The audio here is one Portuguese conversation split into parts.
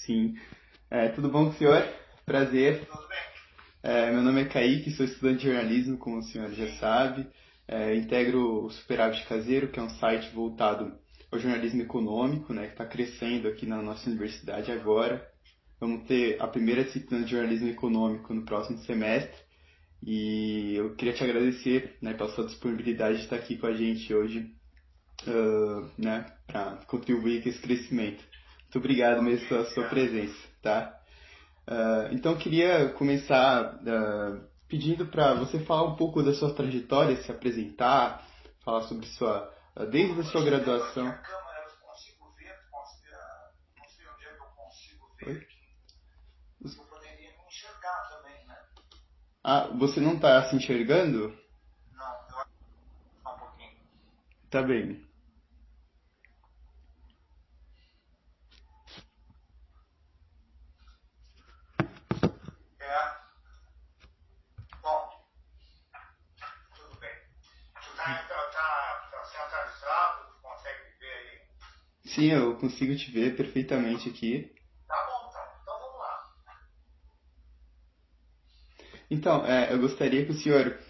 Sim. Tudo bom, senhor? Prazer. Tudo bem? Meu nome é Kaique, sou estudante de jornalismo, como o senhor já sabe. Integro o Superávit Caseiro, que é um site voltado ao jornalismo econômico, né, que está crescendo aqui na nossa universidade agora. Vamos ter a primeira disciplina de jornalismo econômico no próximo semestre. E eu queria te agradecer, né, pela sua disponibilidade de estar aqui com a gente hoje, né, para contribuir com esse crescimento. Muito obrigado mesmo pela sua presença, tá? Então eu queria começar pedindo para você falar um pouco da sua trajetória, se apresentar, falar sobre desde a sua graduação. A câmera eu consigo ver, não sei onde é que eu consigo ver Oi? aqui. Eu poderia me enxergar também, né? Você não está se enxergando? Não, eu acho que só um pouquinho. Tá bem. Bom, tudo bem. Tu tá centralizado, tu consegue me ver aí? Sim, eu consigo te ver perfeitamente aqui. Tá bom, então vamos lá. Então, eu gostaria que o senhor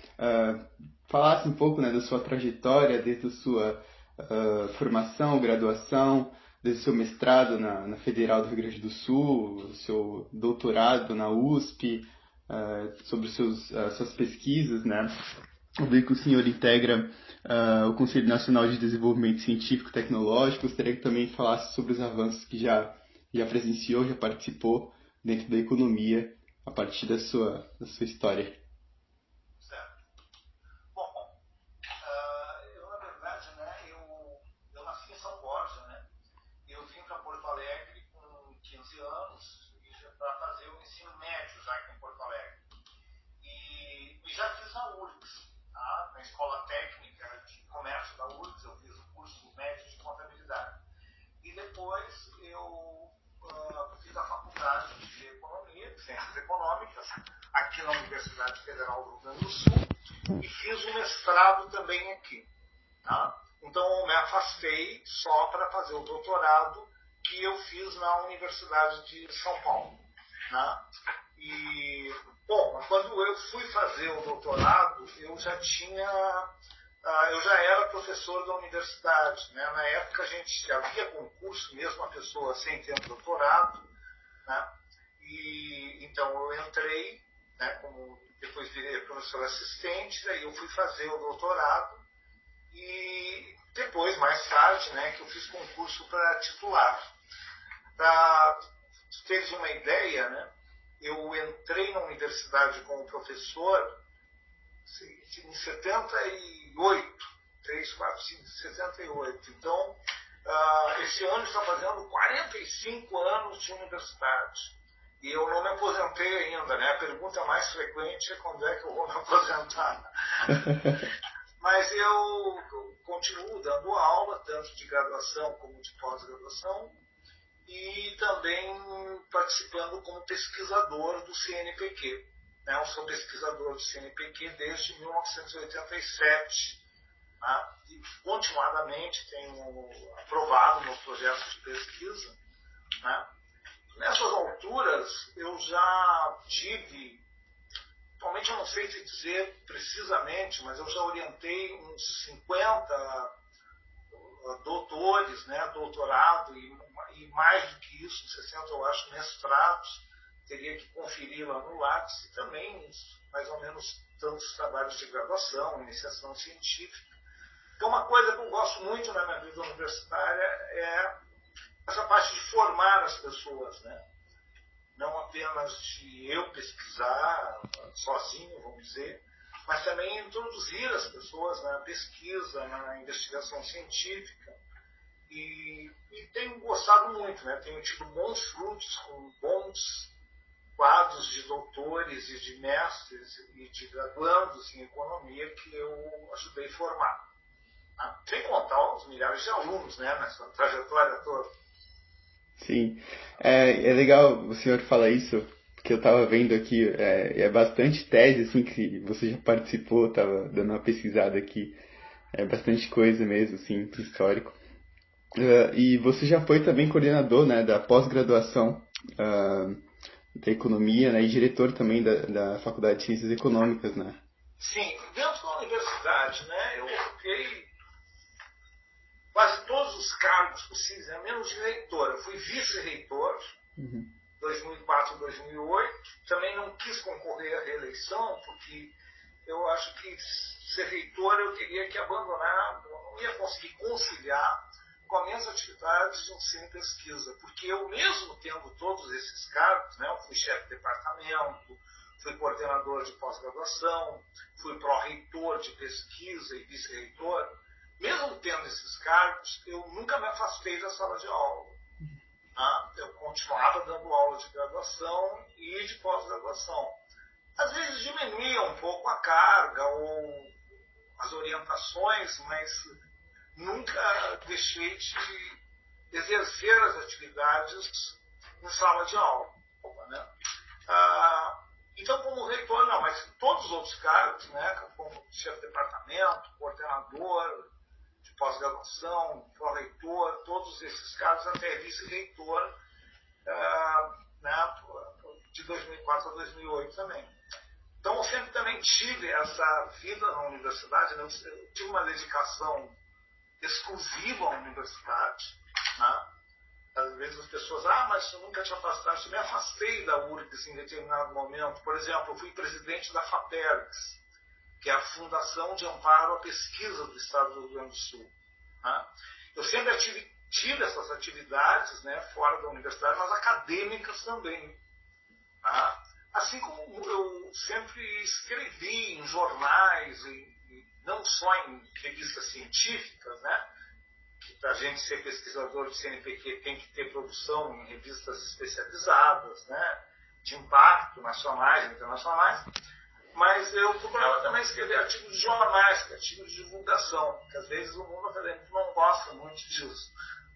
falasse um pouco, né, da sua trajetória, desde a sua formação, graduação, desde o seu mestrado na Federal do Rio Grande do Sul, o seu doutorado na USP, sobre suas pesquisas, né? Eu vi que o senhor integra o Conselho Nacional de Desenvolvimento Científico e Tecnológico. Gostaria que também falasse sobre os avanços que já presenciou, já participou dentro da economia, a partir da sua história. Certo. Bom, eu na verdade, né, eu nasci em São Borja, né? Eu vim para Porto Alegre com 15 anos para fazer o ensino médio já aqui em Porto Alegre. E já fiz na URGS, tá? Na Escola Técnica de Comércio da URGS, eu fiz o curso médio de contabilidade. E depois eu fiz a faculdade de Economia, de Ciências Econômicas, aqui na Universidade Federal do Rio Grande do Sul, e fiz o mestrado também aqui. Tá? Então eu me afastei só para fazer o doutorado que eu fiz na Universidade de São Paulo. Né? E, bom, quando eu fui fazer o doutorado, eu já era professor da universidade. Né? Na época a gente havia concurso, mesmo a pessoa sem ter um doutorado. Né? E então eu entrei, né, depois virei professor assistente, daí eu fui fazer o doutorado e depois, mais tarde, né, que eu fiz concurso para titular. Para teres uma ideia, né, eu entrei na universidade como professor em 78, 3, 4, 5, 78. Então, esse ano está fazendo 45 anos de universidade. E eu não me aposentei ainda, né? A pergunta mais frequente é quando é que eu vou me aposentar. Mas eu continuo dando aula, tanto de graduação como de pós-graduação, e também participando como pesquisador do CNPq. Eu sou pesquisador do CNPq desde 1987. Tá? E continuadamente tenho aprovado meus projetos de pesquisa. Né? Nessas alturas eu já tive, atualmente eu não sei te dizer precisamente, mas eu já orientei uns 50 doutores, né, doutorado e mais do que isso, 60 eu acho, mestrados. Teria que conferir lá no Lattes, e também mais ou menos tantos trabalhos de graduação, iniciação científica. Então, uma coisa que eu gosto muito na minha vida universitária é essa parte de formar as pessoas, né? Não apenas de eu pesquisar sozinho, vamos dizer, mas também introduzir as pessoas na pesquisa, na investigação científica. E tenho gostado muito, né? Tenho tido bons frutos com bons quadros de doutores e de mestres e de graduandos em economia que eu ajudei a formar. Sem contar os milhares de alunos, né, nessa trajetória toda. Sim, é legal o senhor falar isso, porque eu estava vendo aqui, é bastante tese, assim, que você já participou, estava dando uma pesquisada aqui, é bastante coisa mesmo, assim, histórico. E você já foi também coordenador, né, da pós-graduação da economia, né, e diretor também da Faculdade de Ciências Econômicas, né? Sim, dentro da universidade, né, eu ocupei quase todos os cargos possíveis, menos de reitor. Eu fui vice-reitor, 2004 e 2008. Também não quis concorrer à reeleição, porque eu acho que ser reitor eu teria que abandonar, não ia conseguir conciliar com as minhas atividades de ensino e pesquisa, porque eu mesmo tendo todos esses cargos, né, eu fui chefe de departamento, fui coordenador de pós-graduação, fui pró-reitor de pesquisa e vice-reitor, mesmo tendo esses cargos, eu nunca me afastei da sala de aula. Tá? Eu continuava dando aula de graduação e de pós-graduação. Às vezes diminuía um pouco a carga ou as orientações, mas nunca deixei de exercer as atividades em sala de aula. Né? Então, como reitor, não, mas todos os outros cargos, né, como chefe de departamento, coordenador de pós-graduação, pró-reitor, todos esses cargos, até vice-reitor, né, de 2004 a 2008 também. Então, eu sempre também tive essa vida na universidade, né? Eu tive uma dedicação exclusiva à universidade. Né? Às vezes as pessoas, mas eu nunca te afastaste. Eu me afastei da URGS em determinado momento. Por exemplo, eu fui presidente da FAPERGS, que é a Fundação de Amparo à Pesquisa do Estado do Rio Grande do Sul. Né? Eu sempre tive essas atividades, né, fora da universidade, mas acadêmicas também. Tá? Assim como eu sempre escrevi em jornais, não só em revistas científicas, né? Que para a gente ser pesquisador de CNPq tem que ter produção em revistas especializadas, né? De impacto, nacionais e internacionais, mas eu procurava também escrever artigos de jornais, artigos de divulgação, que às vezes o mundo acadêmico não gosta muito disso.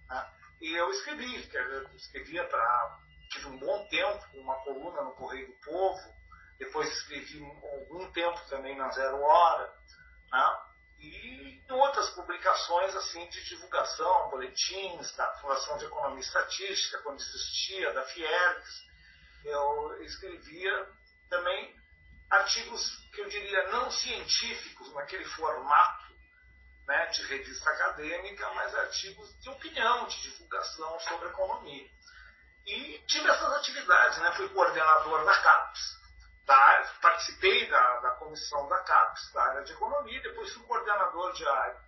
Né? E eu escrevia para... Tive um bom tempo com uma coluna no Correio do Povo, depois escrevi algum tempo também na Zero Hora, né? E em outras publicações assim, de divulgação, boletins da Fundação de Economia e Estatística, quando existia, da Fiergs. Eu escrevia também artigos que eu diria não científicos, naquele formato, né, de revista acadêmica, mas artigos de opinião, de divulgação sobre economia. E tive essas atividades, né? Fui coordenador da CAPES, participei da comissão da CAPES, da área de economia, depois fui coordenador de área.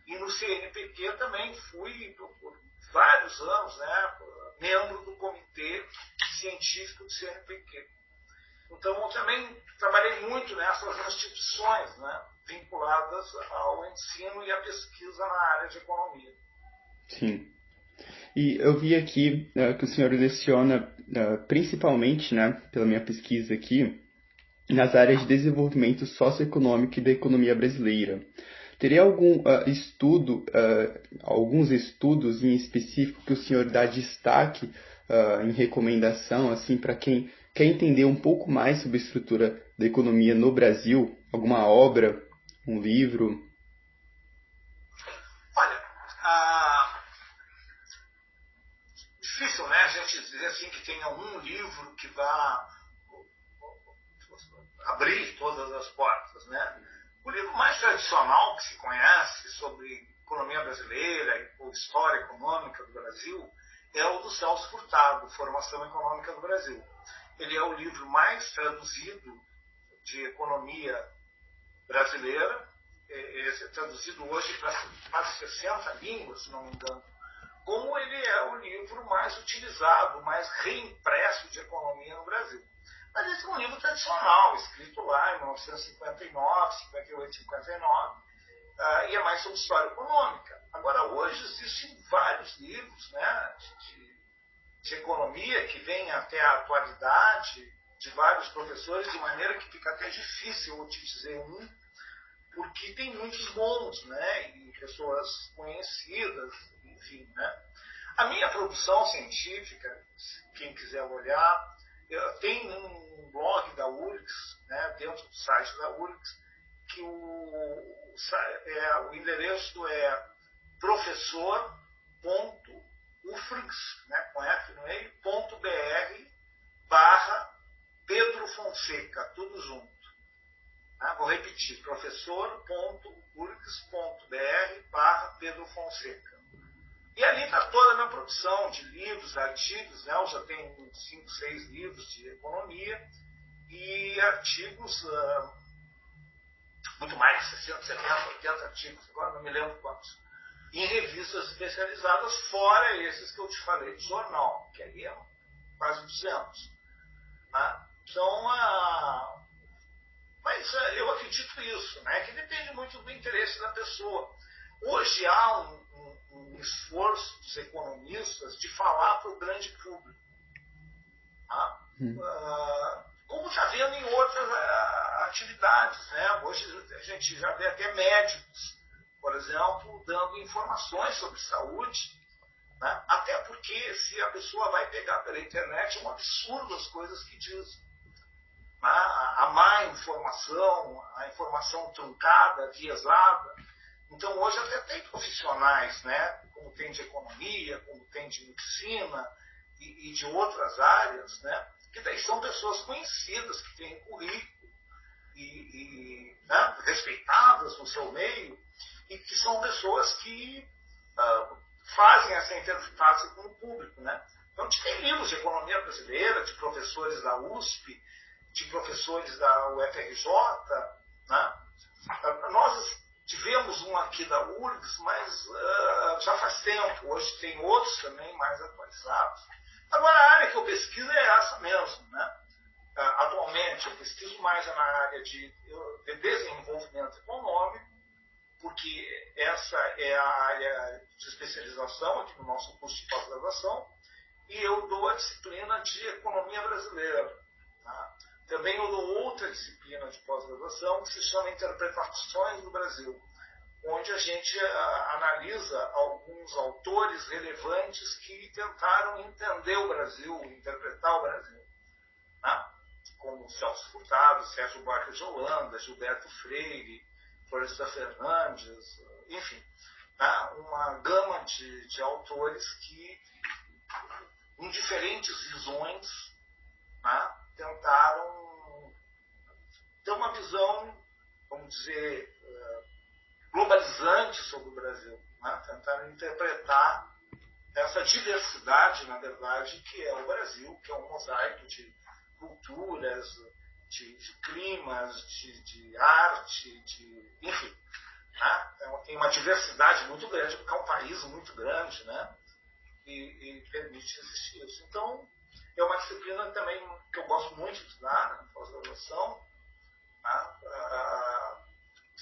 E no CNPq também fui, por vários anos, né, membro do comitê científico do CNPq. Então, eu também trabalhei muito nessas instituições, né, vinculadas ao ensino e à pesquisa na área de economia. Sim. E eu vi aqui que o senhor leciona principalmente, né, pela minha pesquisa aqui, nas áreas de desenvolvimento socioeconômico e da economia brasileira. Teria algum alguns estudos em específico que o senhor dá destaque em recomendação, assim, para quem quer entender um pouco mais sobre a estrutura da economia no Brasil? Alguma obra, um livro? Olha, difícil, né, a gente dizer assim que tenha um livro que vá abrir todas as portas, né? O livro mais tradicional que se conhece sobre economia brasileira ou história econômica do Brasil é o do Celso Furtado, Formação Econômica do Brasil. Ele é o livro mais traduzido de economia brasileira, é traduzido hoje para quase 60 línguas, se não me engano. Como ele é o livro mais utilizado, mais reimpresso de economia no Brasil. Mas esse é um livro tradicional, escrito lá em 1959, 58, 59, e é mais sobre história econômica. Agora, hoje existem vários livros, né, de economia que vêm até a atualidade, de vários professores, de maneira que fica até difícil eu te dizer um, porque tem muitos bons, né, e pessoas conhecidas, enfim, né. A minha produção científica, quem quiser olhar, tem um blog da URGS, né, dentro do site da URGS, que o endereço é professor.ufrgs, né, com F no meio, .br/. Fonseca, tudo junto. Vou repetir, professor.urgs.br/Pedro Fonseca. E ali está toda a minha produção de livros, artigos, né? Eu já tenho 5, 6 livros de economia e artigos, muito mais, 60, 70, 80 artigos, agora não me lembro quantos, em revistas especializadas, fora esses que eu te falei de jornal, que aí é quase 200. Tá? Então, mas eu acredito isso, né? Que depende muito do interesse da pessoa. Hoje há um esforço dos economistas de falar para o grande público. Tá? Como está vendo em outras atividades. Né? Hoje a gente já vê até médicos, por exemplo, dando informações sobre saúde. Né? Até porque se a pessoa vai pegar pela internet, é um absurdo as coisas que dizem. A má informação, a informação truncada, viesada. Então, hoje até tem profissionais, né, como tem de economia, como tem de medicina e de outras áreas, né, que daí são pessoas conhecidas, que têm currículo né, respeitadas no seu meio, e que são pessoas que fazem essa interface com o público. Né? Então, a gente tem livros de economia brasileira, de professores da USP, de professores da UFRJ, né? Nós tivemos um aqui da URGS, mas já faz tempo. Hoje tem outros também mais atualizados. Agora, a área que eu pesquiso é essa mesmo. Né? Atualmente, eu pesquiso mais na área de desenvolvimento econômico, porque essa é a área de especialização aqui no nosso curso de pós-graduação, e eu dou a disciplina de economia brasileira. Tá? Também eu dou outra disciplina de pós-graduação que se chama Interpretações do Brasil, onde a gente analisa alguns autores relevantes que tentaram entender o Brasil, interpretar o Brasil. Né? Como Celso Furtado, Sérgio Buarque de Holanda, Gilberto Freire, Florestan Fernandes, enfim, né? Uma gama de autores que, em diferentes visões, né? Tentaram ter uma visão, vamos dizer, globalizante sobre o Brasil. Né? Tentaram interpretar essa diversidade, na verdade, que é o Brasil, que é um mosaico de culturas, de climas, de arte, enfim. Né? Tem uma diversidade muito grande, porque é um país muito grande, né? E permite existir isso. Então, é uma disciplina também que eu gosto muito de estudar, na pós-graduação.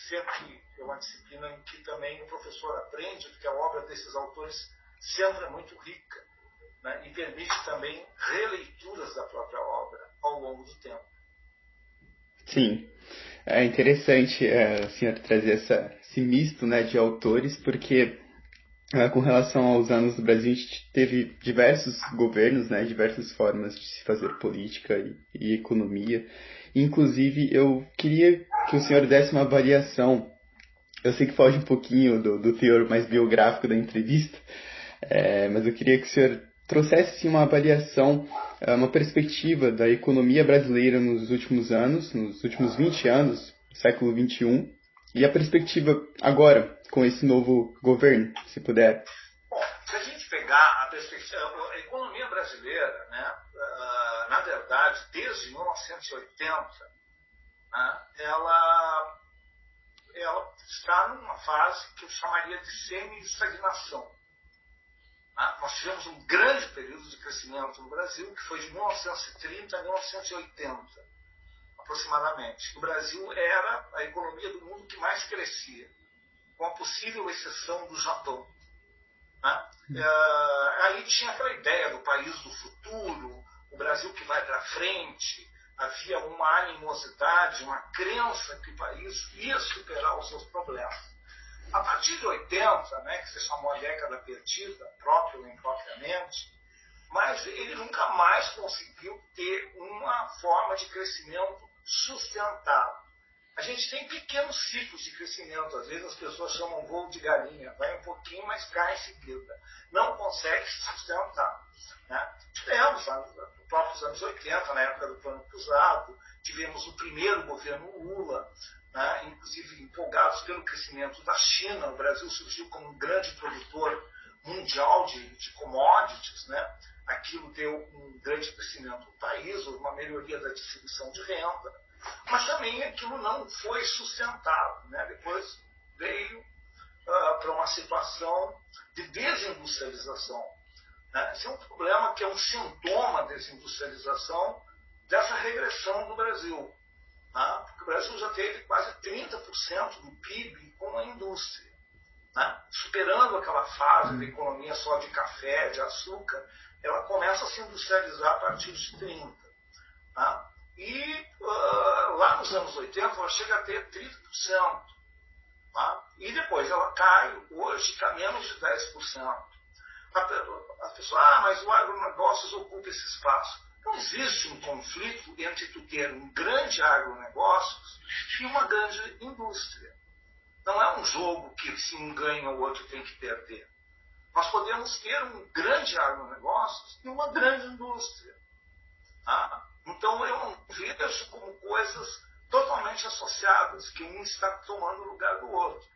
Sempre é uma disciplina em que também o professor aprende, porque a obra desses autores sempre é muito rica, né? E permite também releituras da própria obra ao longo do tempo. Sim, é interessante a senhora trazer esse misto, né, de autores, porque com relação aos anos do Brasil, a gente teve diversos governos, né, diversas formas de se fazer política e economia. Inclusive, eu queria que o senhor desse uma avaliação. Eu sei que foge um pouquinho do teor mais biográfico da entrevista, mas eu queria que o senhor trouxesse assim, uma avaliação, uma perspectiva da economia brasileira nos últimos anos, nos últimos 20 anos, século XXI, e a perspectiva agora, com esse novo governo, se puder. Bom, se a gente pegar a perspectiva, a economia brasileira, né, na verdade, desde 1980, né, ela está numa fase que eu chamaria de semi-estagnação. Né? Nós tivemos um grande período de crescimento no Brasil, que foi de 1930 a 1980. Aproximadamente. O Brasil era a economia do mundo que mais crescia, com a possível exceção do Japão. Né? Aí tinha aquela ideia do país do futuro, o Brasil que vai para frente, havia uma animosidade, uma crença que o país ia superar os seus problemas. A partir de 80, né, que se chamou a década perdida, própria ou impropriamente, mas ele nunca mais conseguiu ter uma forma de crescimento sustentável. A gente tem pequenos ciclos de crescimento, às vezes as pessoas chamam voo de galinha, vai um pouquinho, mas cai em seguida. Não consegue se sustentar. Né? Tivemos, nos próprios anos 80, na época do Plano Cruzado, tivemos o primeiro governo Lula, né, inclusive empolgados pelo crescimento da China. O Brasil surgiu como um grande produtor mundial de commodities, né? Aquilo deu um grande crescimento no país, uma melhoria da distribuição de renda, mas também aquilo não foi sustentado, né? Depois veio para uma situação de desindustrialização, né? Esse é um problema que é um sintoma da desindustrialização, dessa regressão do Brasil, né? Porque o Brasil já teve quase 30% do PIB com a indústria, né? Superando aquela fase da economia só de café, de açúcar, ela começa a se industrializar a partir de 30. Né? E lá nos anos 80 ela chega a ter 30%. Né? E depois ela cai, hoje está menos de 10%. A pessoa, mas o agronegócios ocupa esse espaço. Não existe um conflito entre tu ter um grande agronegócios e uma grande indústria. Não é um jogo que se um ganha o outro tem que perder. Nós podemos ter um grande agronegócio e uma grande indústria. Tá? Então eu não vejo como coisas totalmente associadas, que um está tomando o lugar do outro.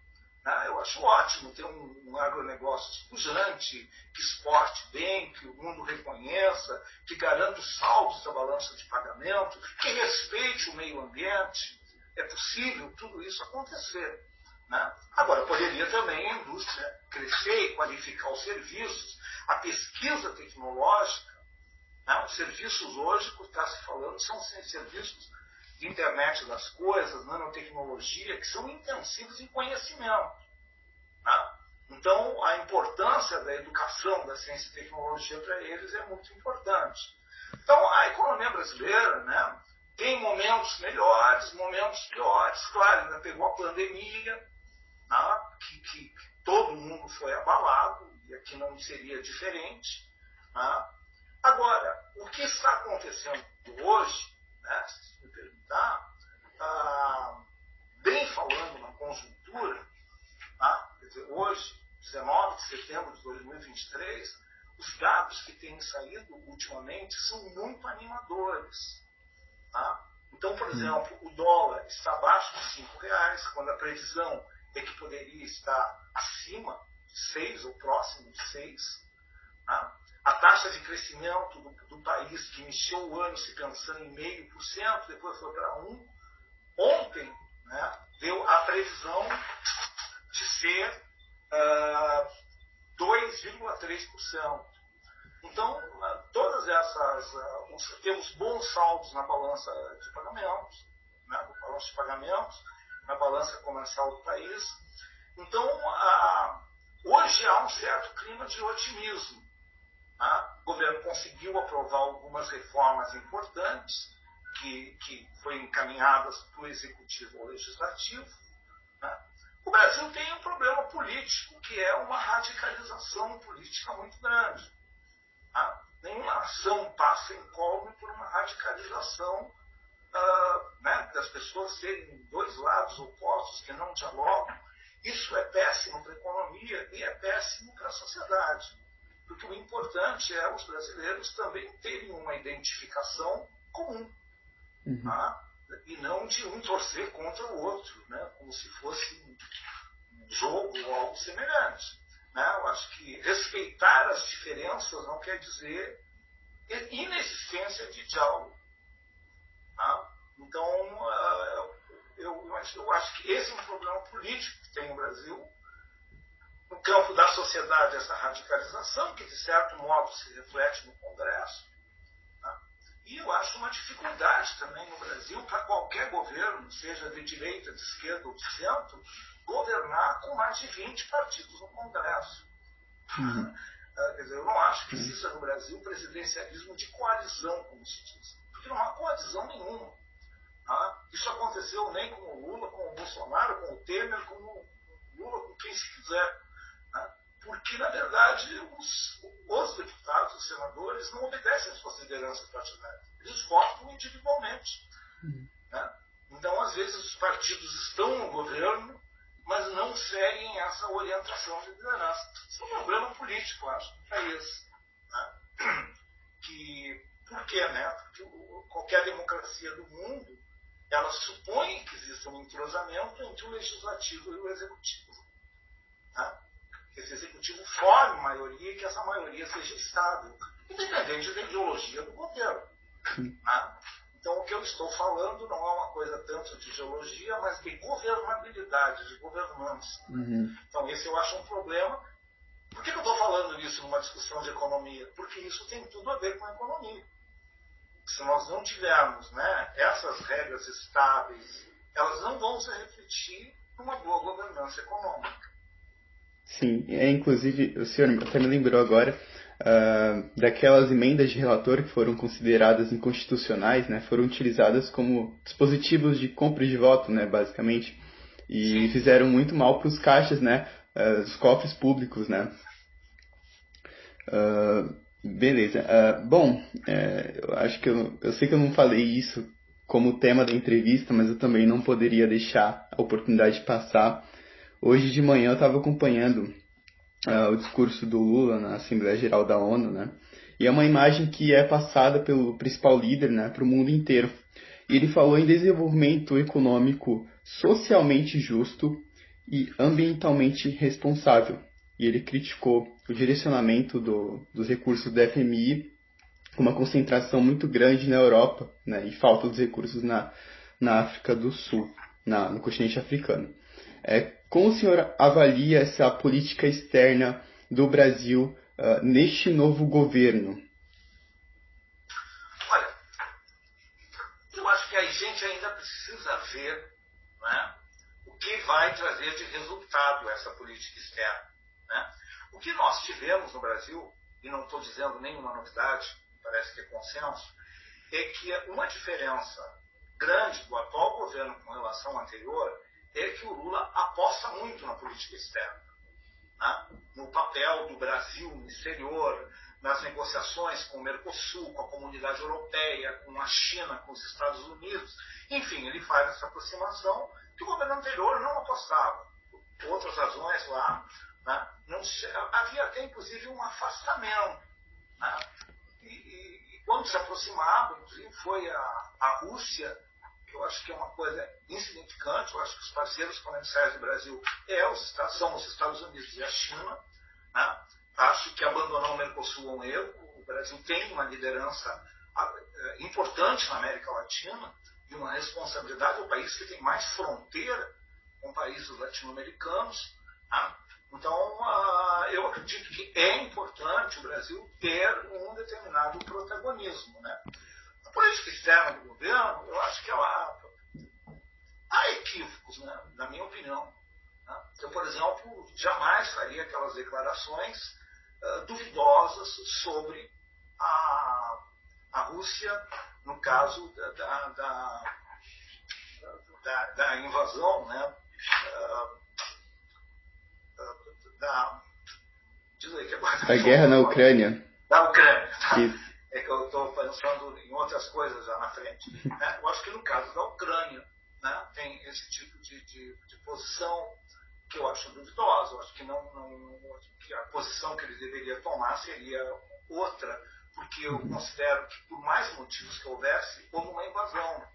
Tá? Eu acho ótimo ter um agronegócio pujante, que exporte bem, que o mundo reconheça, que garanta os saldos da balança de pagamento, que respeite o meio ambiente. É possível tudo isso acontecer. Né? Agora, poderia também a indústria crescer e qualificar os serviços, a pesquisa tecnológica. Né? Os serviços hoje, que está se falando, são serviços de internet das coisas, nanotecnologia, que são intensivos em conhecimento. Né? Então, a importância da educação, da ciência e tecnologia para eles é muito importante. Então, a economia brasileira, né, tem momentos melhores, momentos piores. Claro, ainda pegou a pandemia, que todo mundo foi abalado, e aqui não seria diferente. Agora, o que está acontecendo hoje, né, se me perguntar, bem falando na conjuntura, quer dizer, hoje, 19 de setembro de 2023, os dados que têm saído ultimamente são muito animadores. Então, por exemplo, o dólar está abaixo de R$5, quando a previsão é que poderia estar acima de 6 ou próximo de 6. A taxa de crescimento do país, que iniciou o ano se pensando em 0,5%, depois foi para 1%. Ontem, né, deu a previsão de ser 2,3%. Então, todas essas... temos bons saldos na balança de pagamentos, né, no balanço de pagamentos, na balança comercial do país. Então, hoje há um certo clima de otimismo. O governo conseguiu aprovar algumas reformas importantes que foram encaminhadas para o executivo ao legislativo. O Brasil tem um problema político, que é uma radicalização política muito grande. Nenhuma ação passa incólume por uma radicalização, né, das pessoas serem dois lados opostos que não dialogam. Isso é péssimo para a economia e é péssimo para a sociedade. Porque o importante é os brasileiros também terem uma identificação comum. E não de um torcer contra o outro, né, como se fosse um jogo ou algo semelhante. Eu acho que respeitar as diferenças não quer dizer inexistência de diálogo. Então, eu acho que esse é um problema político que tem no Brasil. No campo da sociedade, essa radicalização, que de certo modo se reflete no Congresso. E eu acho uma dificuldade também no Brasil para qualquer governo, seja de direita, de esquerda ou de centro, governar com mais de 20 partidos no Congresso. Quer dizer, eu não acho que exista no Brasil presidencialismo de coalizão, como se diz. Porque não há coalizão nenhuma. Isso aconteceu nem com o Lula, com o Bolsonaro, com o Temer, com o Lula, com quem se quiser. Porque, na verdade, os deputados, os senadores, não obedecem às suas lideranças partidárias. Eles votam individualmente. Então, às vezes, os partidos estão no governo, mas não seguem essa orientação de liderança. Isso é um problema político, acho, do país. Porque quê? Né? Porque qualquer democracia do mundo, ela supõe que existe um entrosamento entre o legislativo e o executivo. Tá? Que esse executivo forme maioria e que essa maioria seja estável, independente da ideologia do governo. Tá? Então, o que eu estou falando não é uma coisa tanto de ideologia, mas de governabilidade, de governança. Então, esse eu acho um problema. Por que eu estou falando isso numa discussão de economia? Porque isso tem tudo a ver com a economia. Se nós não tivermos, né, essas regras estáveis, elas não vão se refletir numa boa governança econômica. Sim, inclusive o senhor até me lembrou agora daquelas emendas de relator que foram consideradas inconstitucionais, né, foram utilizadas como dispositivos de compra de voto, né, basicamente, e fizeram muito mal para os caixas, né, os cofres públicos, né. Beleza. Bom, eu acho que eu sei que eu não falei isso como tema da entrevista, mas eu também não poderia deixar a oportunidade de passar. Hoje de manhã eu estava acompanhando o discurso do Lula na Assembleia Geral da ONU, né? E é uma imagem que é passada pelo principal líder, né, para o mundo inteiro. E ele falou em desenvolvimento econômico socialmente justo e ambientalmente responsável. E ele criticou o direcionamento dos recursos do FMI com uma concentração muito grande na Europa, né, e falta dos recursos na África do Sul, no continente africano. Como o senhor avalia essa política externa do Brasil neste novo governo? Olha, eu acho que a gente ainda precisa ver, né, o que vai trazer de resultado essa política externa. Né? O que nós tivemos no Brasil, e não estou dizendo nenhuma novidade, parece que é consenso, é que uma diferença grande do atual governo com relação ao anterior é que o Lula aposta muito na política externa, né? No papel do Brasil no exterior, nas negociações com o Mercosul, com a comunidade europeia, com a China, com os Estados Unidos. Enfim, ele faz essa aproximação que o governo anterior não apostava. Por outras razões lá, né? Havia até inclusive um afastamento. Né? E quando se aproximava, inclusive foi a Rússia, que eu acho que é uma coisa insignificante. Eu acho que os parceiros comerciais do Brasil são os Estados Unidos e a China. Né? Acho que abandonar o Mercosul é um erro. O Brasil tem uma liderança importante na América Latina e uma responsabilidade. É o país que tem mais fronteira com países latino-americanos. Né? Então, eu acredito que é importante o Brasil ter um determinado protagonismo. Né? A política externa do governo, eu acho que há equívocos, né, na minha opinião. Né? Eu, por exemplo, jamais faria aquelas declarações duvidosas sobre a Rússia, no caso da invasão, né, diz aí que a guerra na Ucrânia. Da Ucrânia. Isso. É que eu estou pensando em outras coisas já na frente. Né? Eu acho que no caso da Ucrânia, né, tem esse tipo de posição que eu acho duvidosa. Eu acho que a posição que ele deveria tomar seria outra, porque eu considero que, por mais motivos que houvesse, houve uma invasão.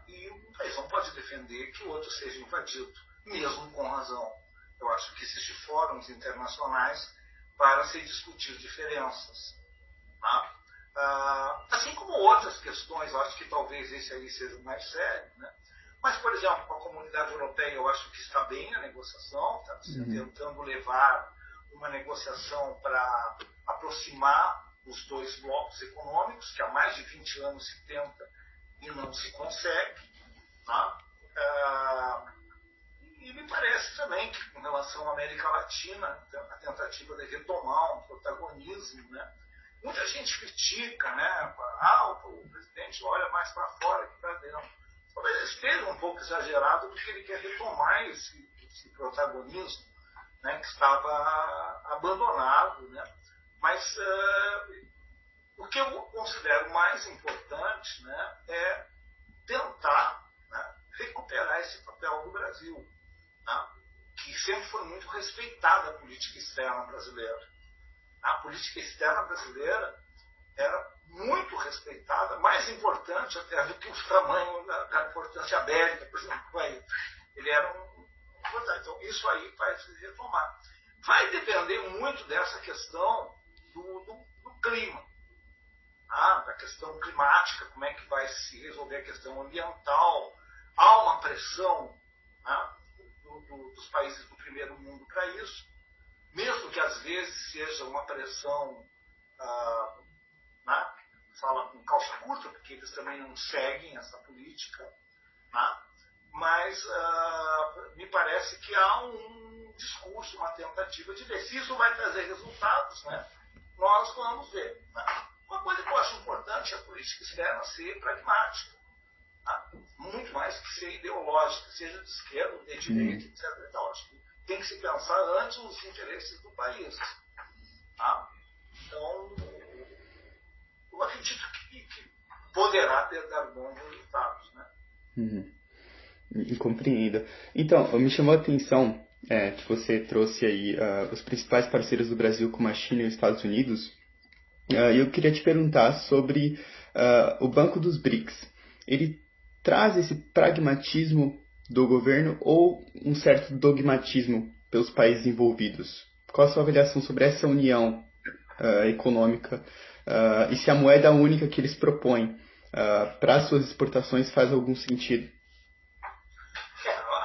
E um país não pode defender que o outro seja invadido, mesmo com razão. Eu acho que existem fóruns internacionais para se discutir diferenças. Assim como outras questões, eu acho que talvez esse aí seja o mais sério. Né? Mas, por exemplo, com a comunidade europeia, eu acho que está bem a negociação, está tentando levar uma negociação para aproximar os dois blocos econômicos, que há mais de 20 anos se tenta e não se consegue. Tá? E me parece também que, com relação à América Latina, a tentativa de retomar um protagonismo, né? Muita gente critica, né? O presidente olha mais para fora que para dentro. Talvez ele esteja um pouco exagerado, porque ele quer retomar esse protagonismo, né, que estava abandonado. Né? Mas o que eu considero mais importante, né, é tentar, né, recuperar esse papel do Brasil, né, que sempre foi muito respeitada a política externa brasileira. A política externa brasileira era muito importante até do que o tamanho da importância bélica, por exemplo, do país. Ele era importante. Então, isso aí vai se retomar. Vai depender muito dessa questão do clima, da questão climática, como é que vai se resolver a questão ambiental. Há uma pressão dos países do primeiro mundo para isso, mesmo que às vezes seja uma pressão, fala com calça curta, porque eles também não seguem essa política, mas me parece que há um discurso, uma tentativa de ver. Se isso vai trazer resultados, nós vamos ver. Uma coisa que eu acho importante é a política externa ser pragmática, muito mais que ser ideológica, seja de esquerda ou de direita, etc. Então, acho que tem que se pensar antes nos interesses do país. Então, eu acredito que poderá dar bons resultados. Compreendo. Então, me chamou a atenção que você trouxe aí os principais parceiros do Brasil, como a China e os Estados Unidos. Eu queria te perguntar sobre o Banco dos BRICS. Ele traz esse pragmatismo do governo ou um certo dogmatismo pelos países envolvidos? Qual a sua avaliação sobre essa união econômica e se a moeda única que eles propõem para as suas exportações faz algum sentido?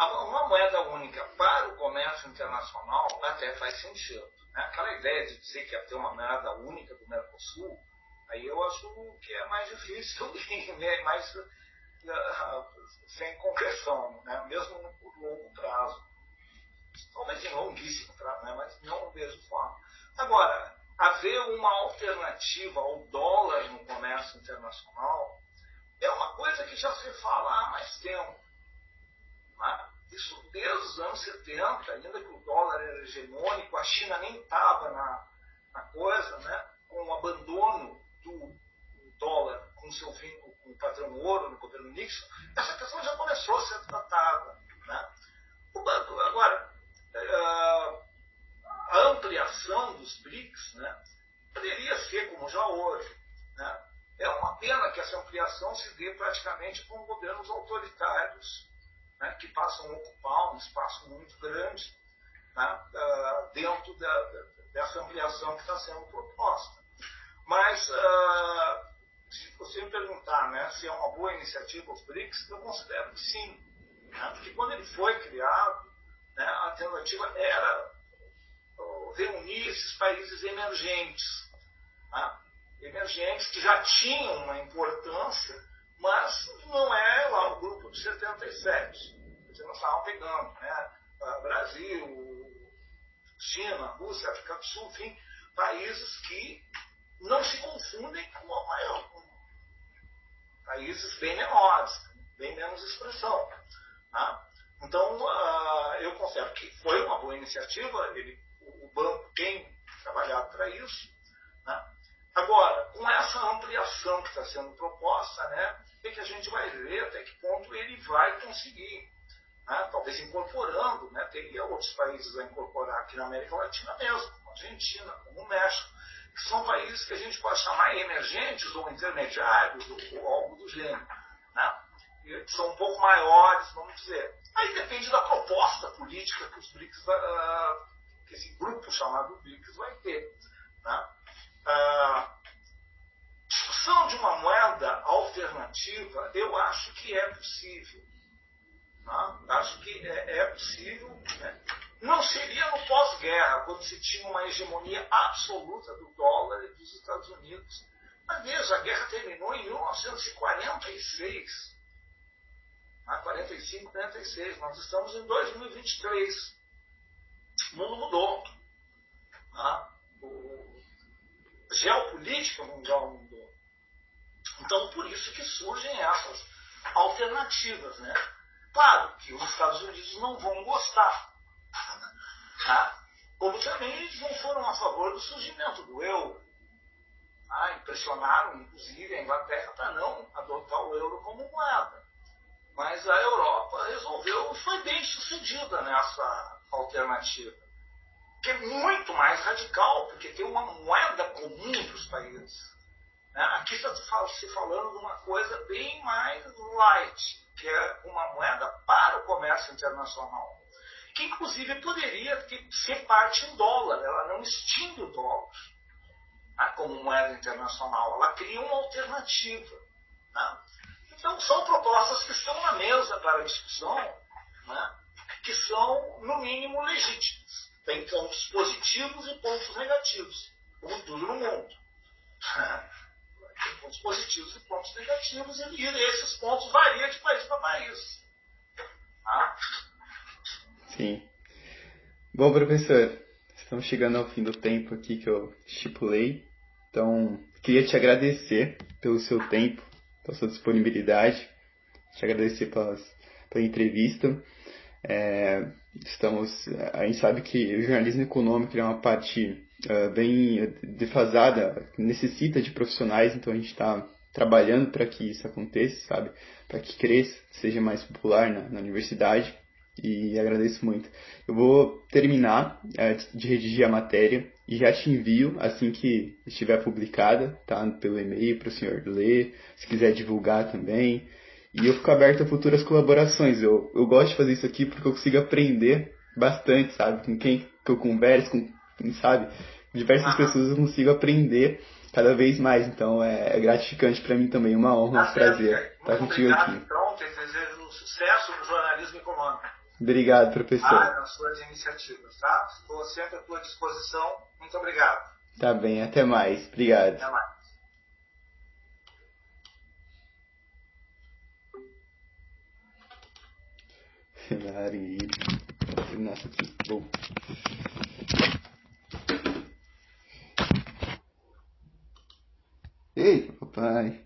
Uma moeda única para o comércio internacional até faz sentido. Aquela ideia de dizer que ia ter uma moeda única do Mercosul, aí eu acho que é mais difícil, mais sem conversão, mesmo no longo prazo. Talvez em longuíssimo prazo, mas não no mesmo forma. Agora, haver uma alternativa ao dólar no comércio internacional é uma coisa que já se fala há mais tempo. Isso desde os anos 70, ainda que o dólar era hegemônico, a China nem estava na coisa, com o abandono do dólar com seu vínculo com o padrão ouro no governo Nixon, essa questão já começou a ser tratada. O banco, agora, a ampliação dos BRICS poderia ser como já hoje. É uma pena que essa ampliação se dê praticamente com governos autoritários, que passam a ocupar um espaço muito grande dentro dessa ampliação que está sendo proposta. Mas, se você me perguntar se é uma boa iniciativa os BRICS, eu considero que sim. Porque quando ele foi criado, a alternativa era reunir esses países emergentes. Emergentes que já tinham uma importância, mas não é lá o grupo de 77. Você não estava pegando, Brasil, China, Rússia, África do Sul, enfim, países que não se confundem com a maior, países bem menores, bem menos expressão. Então, eu considero que foi uma boa iniciativa, o banco tem trabalhado para isso. Agora, com essa ampliação que está sendo proposta, é que a gente vai ver até que ponto ele vai conseguir. Talvez incorporando, teria outros países a incorporar aqui na América Latina mesmo, como a Argentina, como o México, que são países que a gente pode chamar emergentes ou intermediários ou algo do gênero. E são um pouco maiores, vamos dizer. Aí depende da proposta política que os BRICS, que esse grupo chamado BRICS vai ter. Discussão de uma moeda alternativa, eu acho que é possível. Acho que é possível. Não seria no pós-guerra, quando se tinha uma hegemonia absoluta do dólar e dos Estados Unidos. Mas veja, a guerra terminou em 1946. 45, 46. Nós estamos em 2023. O mundo mudou. A geopolítica mundial mudou. Então, por isso que surgem essas alternativas. Claro que os Estados Unidos não vão gostar. Como também eles não foram a favor do surgimento do euro. Impressionaram, inclusive, a Inglaterra para não adotar o euro como moeda. Mas a Europa resolveu e foi bem sucedida nessa alternativa. Que é muito mais radical, porque tem uma moeda comum para os países. Né? Aqui está se falando de uma coisa bem mais light, que é uma moeda para o comércio internacional, que inclusive poderia ser parte em dólar, ela não extingue o dólar, né, como moeda internacional, ela cria uma alternativa. Né? Então são propostas que estão na mesa para discussão, né, que são, no mínimo, legítimas. Tem pontos positivos e pontos negativos, como tudo no mundo. Tem pontos positivos e pontos negativos, e esses pontos variam de país para país. Tá? Sim. Bom, professor, estamos chegando ao fim do tempo aqui que eu estipulei. Então, queria te agradecer pelo seu tempo, pela sua disponibilidade, te agradecer pela entrevista. A gente sabe que o jornalismo econômico é uma parte bem defasada, necessita de profissionais, então a gente está trabalhando para que isso aconteça, sabe? Para que cresça, seja mais popular na universidade, e agradeço muito. Eu vou terminar de redigir a matéria e já te envio assim que estiver publicada, tá? Pelo e-mail para o senhor ler, se quiser divulgar também. E eu fico aberto a futuras colaborações. Eu gosto de fazer isso aqui porque eu consigo aprender bastante, sabe? Com quem que eu converso, sabe? Diversas pessoas eu consigo aprender cada vez mais. Então é gratificante para mim também, uma honra, um prazer estar contigo aqui. Então, te desejo sucesso no jornalismo econômico. Obrigado, professor. Nas suas iniciativas, tá? Estou sempre à tua disposição. Muito obrigado. Tá bem, até mais. Obrigado. Até mais. Nossa, que bom. Ei, papai.